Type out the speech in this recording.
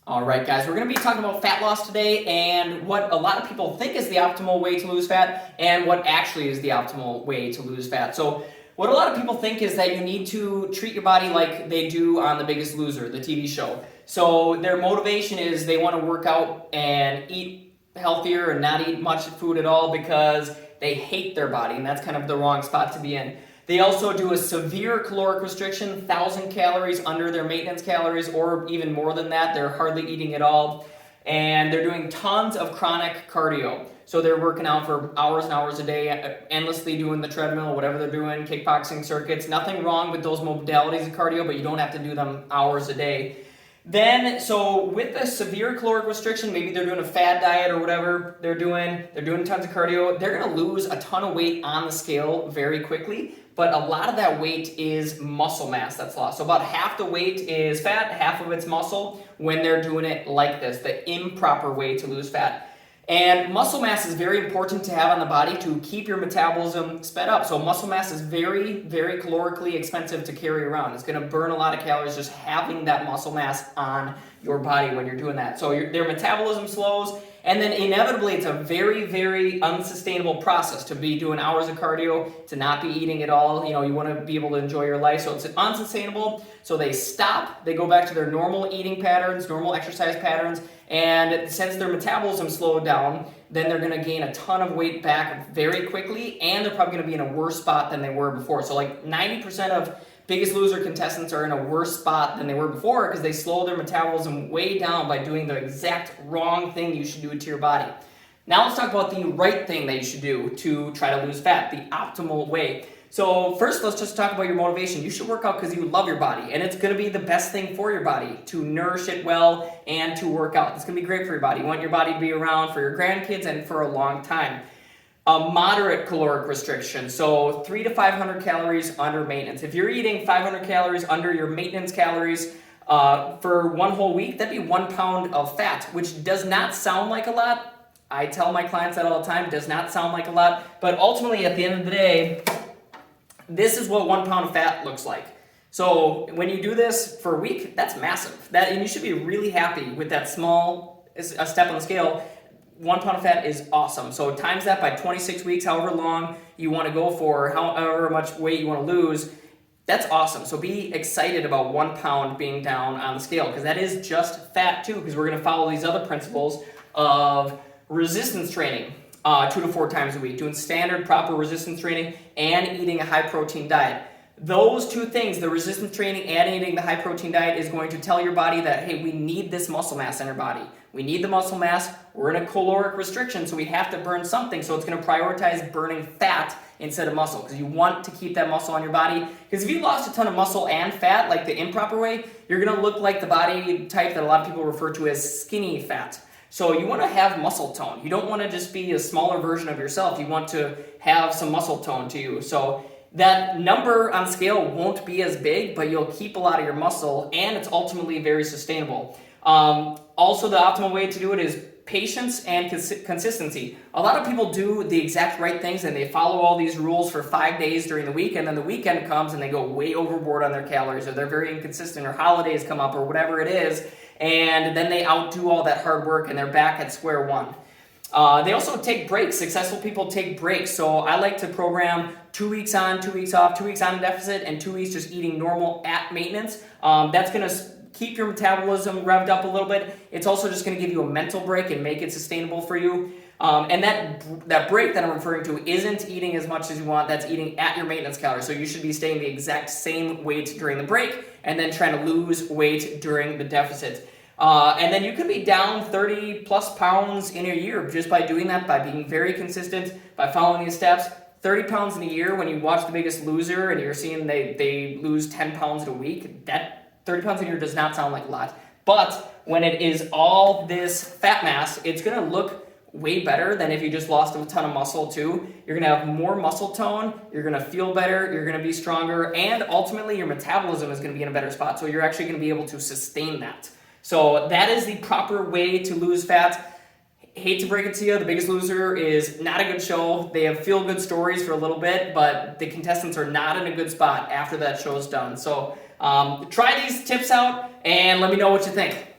All right, guys, we're going to be talking about fat loss today and what a lot of people think is the optimal way to lose fat and what actually is the optimal way to lose fat. So what a lot of people think is that you need to treat your body like they do on The Biggest Loser, the TV show. So their motivation is they want to work out and eat healthier and not eat much food at all because they hate their body, and that's kind of the wrong spot to be in. They also do a severe caloric restriction, 1,000 calories under their maintenance calories, or even more than that. They're hardly eating at all. And they're doing tons of chronic cardio. So they're working out for hours and hours a day, endlessly doing the treadmill, whatever they're doing, kickboxing circuits. Nothing wrong with those modalities of cardio, but you don't have to do them hours a day. Then, so with a severe caloric restriction, maybe they're doing a fad diet or whatever they're doing tons of cardio, they're gonna lose a ton of weight on the scale very quickly, but a lot of that weight is muscle mass that's lost. So about half the weight is fat, half of it's muscle when they're doing it like this, the improper way to lose fat. And muscle mass is very important to have on the body to keep your metabolism sped up. So muscle mass is very, very calorically expensive to carry around. It's going to burn a lot of calories just having that muscle mass on your body when you're doing that. So their metabolism slows, and then inevitably it's a very, very unsustainable process to be doing hours of cardio, to not be eating at all. You know, you want to be able to enjoy your life, so it's unsustainable. So they stop, they go back to their normal eating patterns, normal exercise patterns, and since their metabolism slowed down, then they're going to gain a ton of weight back very quickly, and they're probably going to be in a worse spot than they were before. So like 90% of Biggest Loser contestants are in a worse spot than they were before because they slow their metabolism way down by doing the exact wrong thing you should do to your body. Now let's talk about the right thing that you should do to try to lose fat, the optimal way. So first, let's just talk about your motivation. You should work out because you love your body, and it's going to be the best thing for your body to nourish it well and to work out. It's going to be great for your body. You want your body to be around for your grandkids and for a long time. A moderate caloric restriction, so 300 to 500 calories under maintenance. If you're eating 500 calories under your maintenance calories for one whole week, that'd be 1 pound of fat, which does not sound like a lot. I tell my clients that all the time, does not sound like a lot, but ultimately at the end of the day, this is what 1 pound of fat looks like. So when you do this for a week, that's massive. And you should be really happy with that small a step on the scale. 1 pound of fat is awesome. So times that by 26 weeks, however long you want to go for, however much weight you want to lose, that's awesome. So be excited about 1 pound being down on the scale because that is just fat too, because we're going to follow these other principles of resistance training 2 to 4 times a week, doing standard proper resistance training and eating a high protein diet. Those two things, the resistance training and eating the high protein diet, is going to tell your body that, hey, we need this muscle mass in our body. We need the muscle mass. We're in a caloric restriction, so we have to burn something. So it's going to prioritize burning fat instead of muscle because you want to keep that muscle on your body. Because if you lost a ton of muscle and fat, like the improper way, you're going to look like the body type that a lot of people refer to as skinny fat. So you want to have muscle tone. You don't want to just be a smaller version of yourself. You want to have some muscle tone to you. So that number on scale won't be as big, but you'll keep a lot of your muscle, and it's ultimately very sustainable. Also, the optimal way to do it is patience and consistency. A lot of people do the exact right things, and they follow all these rules for 5 days during the week, and then the weekend comes, and they go way overboard on their calories, or they're very inconsistent, or holidays come up, or whatever it is, and then they outdo all that hard work, and they're back at square one. They also take breaks. Successful people take breaks. So I like to program 2 weeks on, 2 weeks off, 2 weeks on a deficit, and 2 weeks just eating normal at maintenance. That's going to keep your metabolism revved up a little bit. It's also just going to give you a mental break and make it sustainable for you. And that break that I'm referring to isn't eating as much as you want. That's eating at your maintenance calories. So you should be staying the exact same weight during the break and then trying to lose weight during the deficit. And then you could be down 30 plus pounds in a year just by doing that, by being very consistent, by following these steps. 30 pounds in a year, when you watch The Biggest Loser and you're seeing they lose 10 pounds in a week, that 30 pounds in a year does not sound like a lot. But when it is all this fat mass, it's going to look way better than if you just lost a ton of muscle too. You're going to have more muscle tone, you're going to feel better, you're going to be stronger, and ultimately your metabolism is going to be in a better spot. So you're actually going to be able to sustain that. So that is the proper way to lose fat. Hate to break it to you, The Biggest Loser is not a good show. They have feel-good stories for a little bit, but the contestants are not in a good spot after that show's done. So try these tips out and let me know what you think.